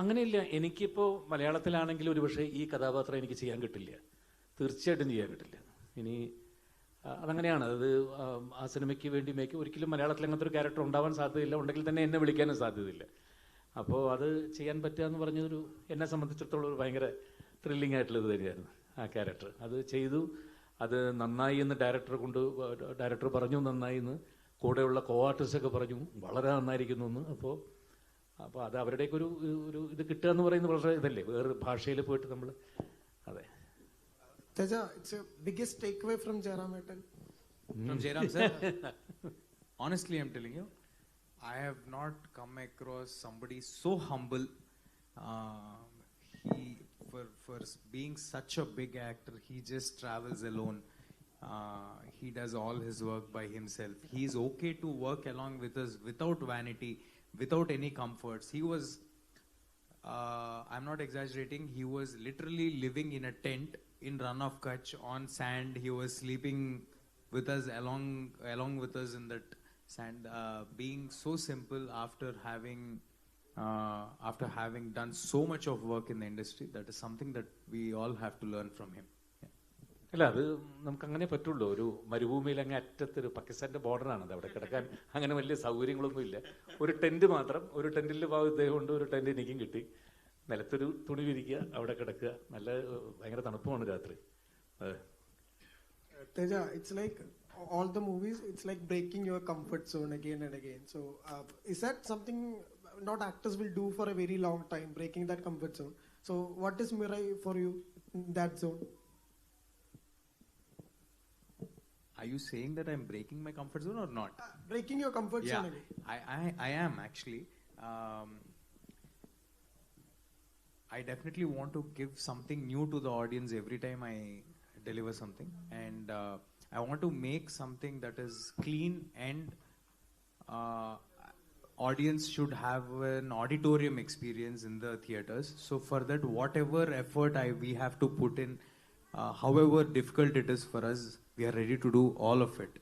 അങ്ങനെയില്ല. എനിക്കിപ്പോൾ മലയാളത്തിലാണെങ്കിൽ ഒരുപക്ഷെ ഈ കഥാപാത്രം എനിക്ക് ചെയ്യാൻ കിട്ടില്ല, തീർച്ചയായിട്ടും ചെയ്യാൻ കിട്ടില്ല. ഇനി അതങ്ങനെയാണ്. അത് ആ സിനിമയ്ക്ക് വേണ്ടി ഒരിക്കലും മലയാളത്തിൽ അങ്ങനത്തെ ഒരു ക്യാരക്ടർ ഉണ്ടാവാൻ സാധ്യതയില്ല, ഉണ്ടെങ്കിൽ തന്നെ എന്നെ വിളിക്കാനും സാധ്യതയില്ല. അപ്പോൾ അത് ചെയ്യാൻ പറ്റുക എന്ന് പറഞ്ഞതൊരു എന്നെ സംബന്ധിച്ചിടത്തോളം ഒരു ഭയങ്കര ത്രില്ലിംഗ് ആയിട്ടുള്ളത് തന്നെയായിരുന്നു ആ ക്യാരക്ടർ. അത് ചെയ്തു, അത് നന്നായി എന്ന് ഡയറക്ടർ പറഞ്ഞു, നന്നായി എന്ന് കൂടെയുള്ള കോ ആർട്ടിസ്റ്റൊക്കെ പറഞ്ഞു വളരെ നന്നായിരിക്കുന്നു എന്ന്. അപ്പോൾ അത് അവരുടെയൊക്കെ ഒരു ഇത് കിട്ടുക എന്ന് പറയുന്നത് വളരെ ഇതല്ലേ, വേറെ ഭാഷയിൽ പോയിട്ട് നമ്മൾ. അതെ. Teja, it's your biggest takeaway from Jairam Atal? From Jairam sir? Honestly, I'm telling you, I have not come across somebody so humble. He, for being such a big actor, he just travels alone. He does all his work by himself. He's okay to work along with us without vanity, without any comforts. He was, I'm not exaggerating, he was literally living in a tent in Run of Kutch on sand. He was sleeping with us along with us in that sand, being so simple after having done so much of work in the industry. That is something that we all have to learn from him. അല്ല, അത് നമുക്കങ്ങനെ പറ്റുള്ളൂ. ഒരു മരുഭൂമിയിൽ അങ്ങ് അറ്റത്തൊരു പാകിസ്ഥാൻ്റെ ബോർഡറാണത്, അവിടെ കിടക്കാൻ അങ്ങനെ വലിയ സൗകര്യങ്ങളൊന്നുമില്ല. ഒരു ടെൻറ്റ് മാത്രം, ഒരു ടെൻറ്റിൽ ഇദ്ദേഹം ഉണ്ട്, ഒരു ടെൻറ്റ് എനിക്കും കിട്ടി. നിലത്തൊരു തുണി വിരിക്കുക, അവിടെ കിടക്കുക, നല്ല ഭയങ്കര തണുപ്പുമാണ് രാത്രി. Teja, it's like all the movies, it's like breaking your comfort zone again and again. So is that something not actors will do for a very long time, breaking that comfort zone? So what is Mirai for you in that zone? Are you saying that I'm breaking my comfort zone or not? Breaking your comfort zone again. I am actually. I definitely want to give something new to the audience every time I deliver something, and I want to make something that is clean, and audience should have an auditorium experience in the theaters. So for that, whatever effort we have to put in, however difficult it is for us, we are ready to do all of it.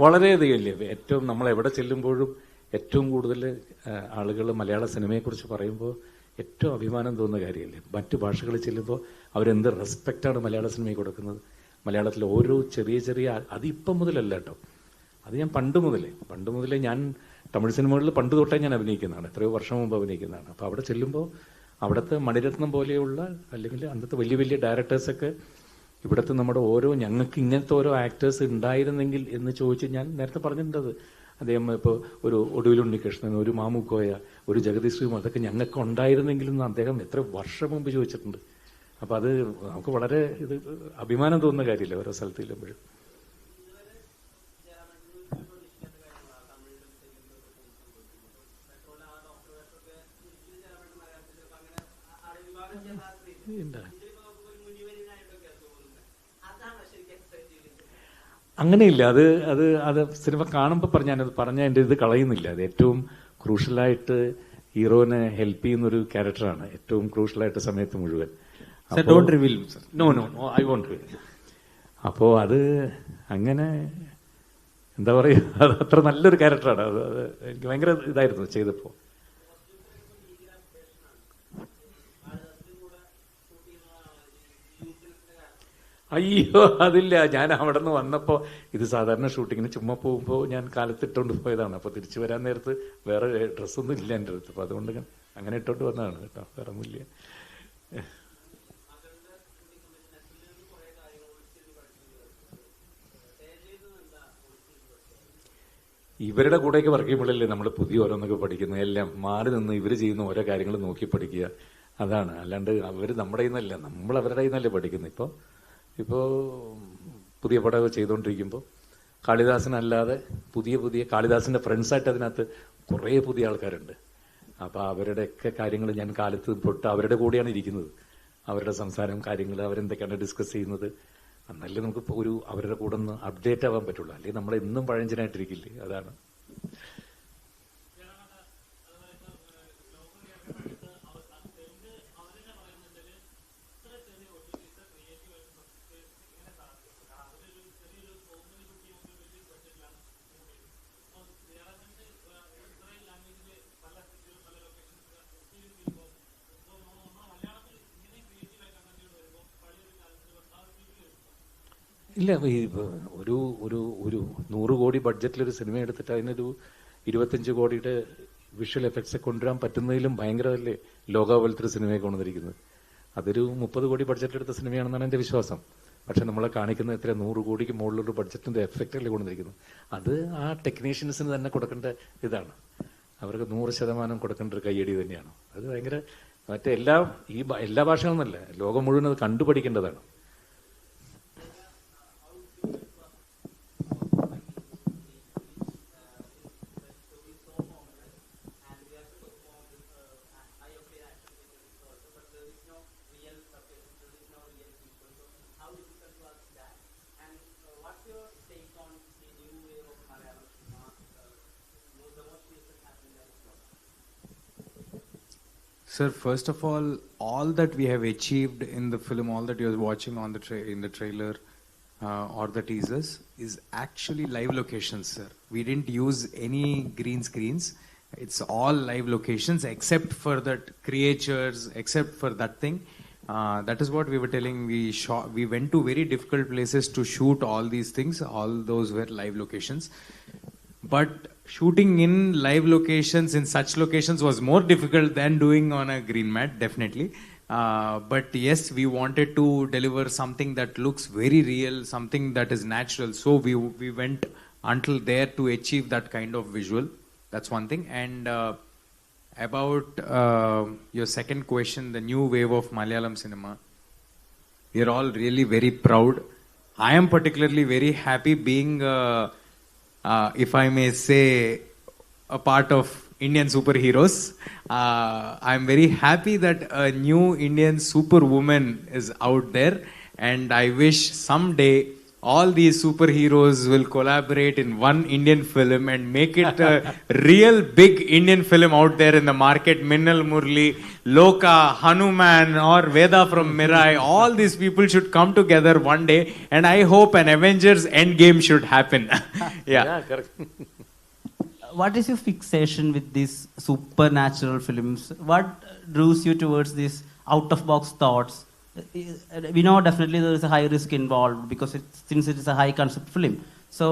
വളരെയധികം ഇല്ലേ. ഏറ്റവും നമ്മൾ എവിടെ ചെല്ലുമ്പോഴും ഏറ്റവും കൂടുതൽ ആളുകൾ മലയാള സിനിമയെക്കുറിച്ച് പറയുമ്പോൾ ഏറ്റവും അഭിമാനം തോന്നുന്ന കാര്യമല്ലേ. മറ്റു ഭാഷകളിൽ ചെല്ലുമ്പോൾ അവരെന്ത് റെസ്പെക്റ്റാണ് മലയാള സിനിമയ്ക്ക് കൊടുക്കുന്നത്. മലയാളത്തിലെ ഓരോ ചെറിയ അതിപ്പം മുതലല്ല കേട്ടോ, അത് ഞാൻ പണ്ട് മുതലേ ഞാൻ തമിഴ് സിനിമകളിൽ പണ്ട് തൊട്ടേ ഞാൻ അഭിനയിക്കുന്നതാണ്, എത്രയോ വർഷം മുമ്പ് അഭിനയിക്കുന്നതാണ്. അപ്പോൾ അവിടെ ചെല്ലുമ്പോൾ അവിടുത്തെ മണിരത്നം പോലെയുള്ള അല്ലെങ്കിൽ അന്നത്തെ വലിയ ഡയറക്ടേഴ്സൊക്കെ ഇവിടുത്തെ നമ്മുടെ ഞങ്ങൾക്ക് ഇങ്ങനത്തെ ഓരോ ആക്ടേഴ്സ് ഉണ്ടായിരുന്നെങ്കിൽ എന്ന് ചോദിച്ച് ഞാൻ നേരത്തെ പറഞ്ഞിട്ടുണ്ട്. അദ്ദേഹം ഇപ്പോൾ ഒരു ഒടുവിൽ ഉണ്ണികൃഷ്ണൻ, ഒരു മാമുക്കോയ, ഒരു ജഗദീഷ് ശ്രീകുമാർ, അതൊക്കെ ഞങ്ങൾക്ക് ഉണ്ടായിരുന്നെങ്കിൽ എന്ന് അദ്ദേഹം എത്ര വർഷം മുമ്പ് ചോദിച്ചിട്ടുണ്ട്. അപ്പോൾ അത് നമുക്ക് വളരെ അഭിമാനം തോന്നുന്ന കാര്യമില്ല ഓരോ സ്ഥലത്ത് ചെല്ലുമ്പോഴും. അങ്ങനെയില്ല. അത് സിനിമ കാണുമ്പോൾ പറഞ്ഞ എൻ്റെ ഇത് കളയുന്നില്ല. അത് ഏറ്റവും ക്രൂഷ്യലായിട്ട് ഹീറോനെ ഹെൽപ്പ് ചെയ്യുന്നൊരു ക്യാരക്ടറാണ് ഏറ്റവും ക്രൂഷ്യലായിട്ട് സമയത്ത് മുഴുവൻ. No I won't reveal. അപ്പോൾ അത് അങ്ങനെ എന്താ പറയുക, അത് അത്ര നല്ലൊരു ക്യാരക്ടറാണ്. അത് എനിക്ക് ഭയങ്കര ഇതായിരുന്നു ചെയ്തപ്പോൾ. അയ്യോ അതില്ല, ഞാൻ അവിടെ നിന്ന് വന്നപ്പോൾ ഇത് സാധാരണ ഷൂട്ടിങ്ങിന് ചുമ്മാ പോകുമ്പോൾ ഞാൻ കാലത്തിട്ടുകൊണ്ട് പോയതാണ്. അപ്പോൾ തിരിച്ചു വരാൻ നേരത്ത് വേറെ ഡ്രസ്സൊന്നും ഇല്ല എൻ്റെ അടുത്ത്. അപ്പോൾ അതുകൊണ്ട് അങ്ങനെ ഇട്ടോണ്ട് വന്നതാണ് കേട്ടോ, വേറെ ഒന്നുമില്ല. ഇവരുടെ കൂടെയൊക്കെ വർക്ക് ചെയ്യുമ്പോഴല്ലേ നമ്മൾ പുതിയ ഓരോന്നൊക്കെ പഠിക്കുന്നത്. എല്ലാം മാറി നിന്ന് ഇവർ ചെയ്യുന്ന ഓരോ കാര്യങ്ങൾ നോക്കി പഠിക്കുക, അതാണ്. അല്ലാണ്ട് അവർ നമ്മുടെ കയ്യിൽ നിന്നല്ല, നമ്മൾ അവരുടെ കയ്യിൽ നിന്നല്ലേ പഠിക്കുന്നത്. ഇപ്പോൾ പുതിയ പടമൊക്കെ ചെയ്തുകൊണ്ടിരിക്കുമ്പോൾ കാളിദാസനല്ലാതെ പുതിയ കാളിദാസിൻ്റെ ഫ്രണ്ട്സായിട്ട് അതിനകത്ത് കുറേ പുതിയ ആൾക്കാരുണ്ട്. അപ്പോൾ അവരുടെയൊക്കെ കാര്യങ്ങൾ ഞാൻ കാലത്ത് തൊട്ട് അവരുടെ കൂടെയാണ് ഇരിക്കുന്നത്. അവരുടെ സംസാരം, കാര്യങ്ങൾ, അവരെന്തൊക്കെയാണ് ഡിസ്കസ് ചെയ്യുന്നത്, എന്നല്ലേ നമുക്ക് ഒരു അവരുടെ കൂടെ ഒന്ന് അപ്ഡേറ്റ് ആവാൻ പറ്റുള്ളൂ. അല്ലെങ്കിൽ നമ്മൾ എന്നും പഴഞ്ചനായിട്ടിരിക്കില്ലേ, അതാണ്. ഇല്ല, ഒരു ഒരു ഒരു 100 കോടി ബഡ്ജറ്റിലൊരു സിനിമ എടുത്തിട്ട് അതിനൊരു 25 കോടിയുടെ വിഷ്വൽ എഫക്ട്സ് കൊണ്ടുവരാൻ പറ്റുന്നതിലും ഭയങ്കരമല്ലേ ലോകപോലത്തെ സിനിമയെ കൊണ്ടുവന്നിരിക്കുന്നത്. അതൊരു 30 കോടി ബഡ്ജറ്റ് എടുത്ത സിനിമയാണെന്നാണ് എൻ്റെ വിശ്വാസം. പക്ഷെ നമ്മളെ കാണിക്കുന്ന എത്ര 100 കോടിക്ക് മുകളിലൊരു ബഡ്ജറ്റിന്റെ എഫക്റ്റല്ലേ കൊണ്ടുവന്നിരിക്കുന്നത്. അത് ആ ടെക്നീഷ്യൻസിന് തന്നെ കൊടുക്കേണ്ട ഇതാണ്. അവർക്ക് 100% കൊടുക്കേണ്ട ഒരു കയ്യടി തന്നെയാണ്. അത് ഭയങ്കര മറ്റേ എല്ലാ ഭാഷകളൊന്നുമല്ല, ലോകം മുഴുവൻ അത് കണ്ടുപഠിക്കേണ്ടതാണ്. Sir, first of all that we have achieved in the film, all that you're watching on in the trailer or the teasers, is actually live locations, sir. We didn't use any green screens. It's all live locations, except for that creatures, except for that thing. That is what we were telling. We went to very difficult places to shoot all these things. All those were live locations. But shooting in live locations in such locations was more difficult than doing on a green mat, definitely. But yes, we wanted to deliver something that looks very real, something that is natural. So we went until there to achieve that kind of visual. That's one thing. And about your second question, the new wave of Malayalam cinema, we are all really very proud. I am particularly very happy being if I may say, a part of Indian superheroes. I'm very happy that a new Indian superwoman is out there, and I wish someday all these superheroes will collaborate in one Indian film and make it a real big Indian film out there in the market. Minnal Murli, Loka, Hanuman, or Veda from Mirai, all these people should come together one day, and I hope an Avengers Endgame should happen. Yeah, correct. What is your fixation with these supernatural films? What draws you towards these out-of-box thoughts? We know definitely there is a high risk involved because since it is a high concept film. So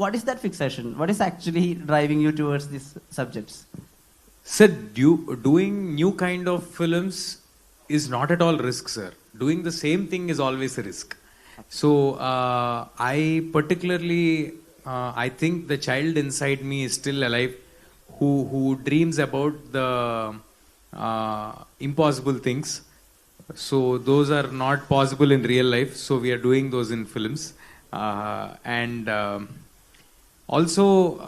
what is that fixation? What is actually driving you towards these subjects? Sir, doing new kind of films is not at all risk, sir. Doing the same thing is always a risk. So I particularly, I think the child inside me is still alive, who dreams about the impossible things. So those are not possible in real life. So we are doing those in films, and also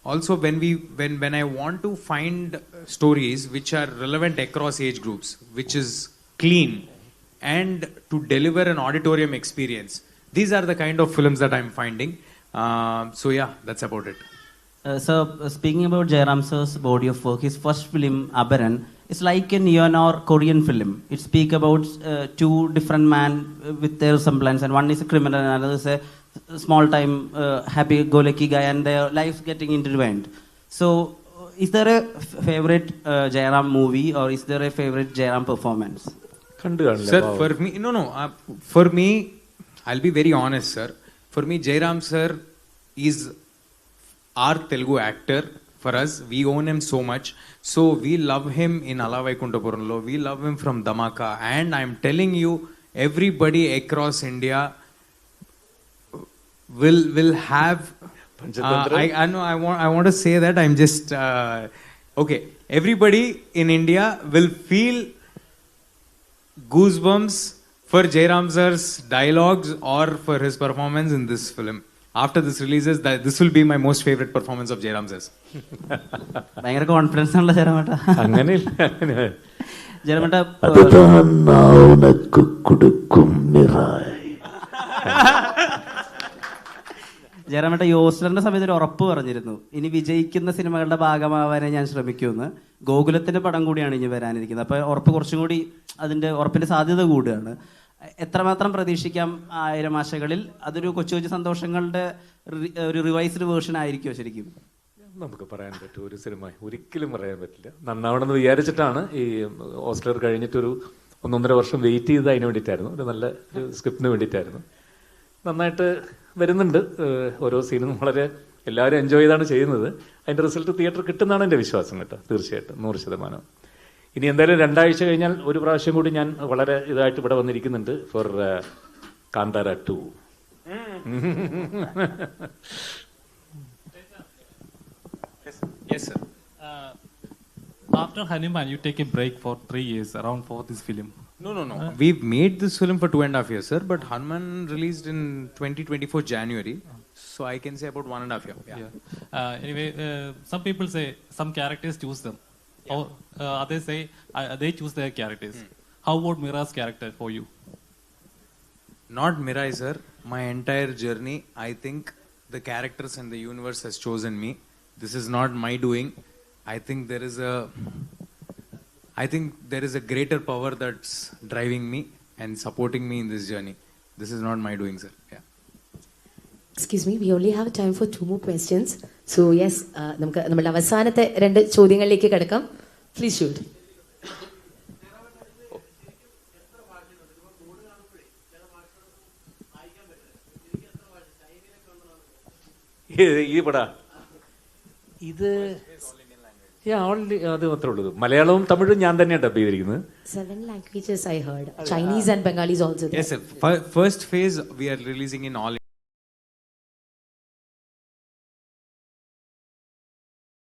when I want to find stories which are relevant across age groups, which is clean, and to deliver an auditorium experience, these are the kind of films that I'm finding. So yeah, that's about it. So speaking about Jairam sir's body of work, his first film Abaran is like a neo-noir Korean film. It speaks about two different men with their resemblance, and one is a criminal and another is a small-time happy-go-lucky guy, and their lives getting intertwined. So is there a favorite Jairam movie, or is there a favorite Jairam performance? Sir, for me, no. For me, I'll be very honest, sir. For me, Jairam sir is our Telugu actor. For us, we own him so much. So we love him in Ala Vaikuntapuramlo. We love him from Dhamaka. And I'm telling you, everybody across India will have. I want to say that I'm just okay. Everybody in India will feel goosebumps for Jairam sir's dialogues or for his performance in this film. after this releases, that this will be my most favorite performance of Jairam Sir. ഭയങ്കര confidence ആണല്ലോ ജയറാമേട്ട. അങ്ങനെയില്ല, അങ്ങനെ ജയറാമേട്ട அதுதான் நான் உனக்கு கொடுக்கும் Mirai. ജയറാമേട്ട ഈ ഓസ്ലറിന്റെ സമയത്ത് ഒരു ഉറപ്പ് പറഞ്ഞിരുന്നു, ഇനി വിജയിക്കുന്ന സിനിമകളുടെ ഭാഗമാവാനേ ഞാൻ ശ്രമിക്കുമെന്ന്. ഗോകുലത്തിന്റെ പടം കൂടിയാണ് ഇനി വരാനിരിക്കുന്നത്. അപ്പോൾ ഉറപ്പ് കുറച്ചും കൂടി അതിന്റെ ഉറപ്പിന്റെ സാധ്യത കൂടുകയാണ്. എത്രമാത്രം പ്രതീക്ഷിക്കാം 1000 ആശകളിൽ? അതൊരു കൊച്ചു കൊച്ചു സന്തോഷങ്ങളുടെ ഒരു റിവൈസ്ഡ് വേർഷൻ ആയിരിക്കുമോ ശരിക്കും? നമുക്ക് പറയാൻ പറ്റും, ഒരു സിനിമ ഒരിക്കലും പറയാൻ പറ്റില്ല. നന്നാവണമെന്ന് വിചാരിച്ചിട്ടാണ് ഈ ഓസ്ലർ കഴിഞ്ഞിട്ടൊരു 1.5 വർഷം വെയിറ്റ് ചെയ്ത് അതിന് വേണ്ടിയിട്ടായിരുന്നു, ഒരു നല്ല ഒരു സ്ക്രിപ്റ്റിന് വേണ്ടിയിട്ടായിരുന്നു. നന്നായിട്ട് വരുന്നുണ്ട്. ഓരോ സീനും വളരെ എല്ലാവരും എൻജോയ് ചെയ്താണ് ചെയ്യുന്നത്. അതിൻ്റെ റിസൾട്ട് തിയേറ്റർ കിട്ടുന്നതാണ് എൻ്റെ വിശ്വാസം കേട്ടോ, തീർച്ചയായിട്ടും 100%. ഇനി എന്തായാലും 2 ആഴ്ച കഴിഞ്ഞാൽ ഒരു പ്രാവശ്യം കൂടി ഞാൻ വളരെ ഇതായിട്ട് ഇവിടെ വന്നിരിക്കുന്നുണ്ട് four Kantara 2. Yes, sir. After Hanuman, you take a break for 3 years around for this film. No. We've made this film for 2.5 years, sir. But Hanuman released in 2024 January, so I can say about 1.5 years. Yeah. Anyway, some people say some characters choose them, or others say they choose their characters. How about Mira's character for you? Not Mirai, sir. My entire journey, I think the characters and the universe has chosen me. This is not my doing. I think there is a greater power that's driving me and supporting me in this journey. This is not my doing, sir. Yeah. Excuse me, we only have time for 2 more questions. So yes, നമുക്ക് നമ്മുടെ അവസാനത്തെ 2 ചോദ്യങ്ങളിലേക്ക് കിടക്കാം. Please shoot. ഈ പടാ ഇത് അത് മാത്രമേ ഉള്ളൂ. മലയാളവും തമിഴും ഞാൻ തന്നെയാണ് ഡബ് ചെയ്തിരിക്കുന്നത്. 7 languages I heard. Chinese and Bengali is also there. Yes, sir. First phase we are releasing in all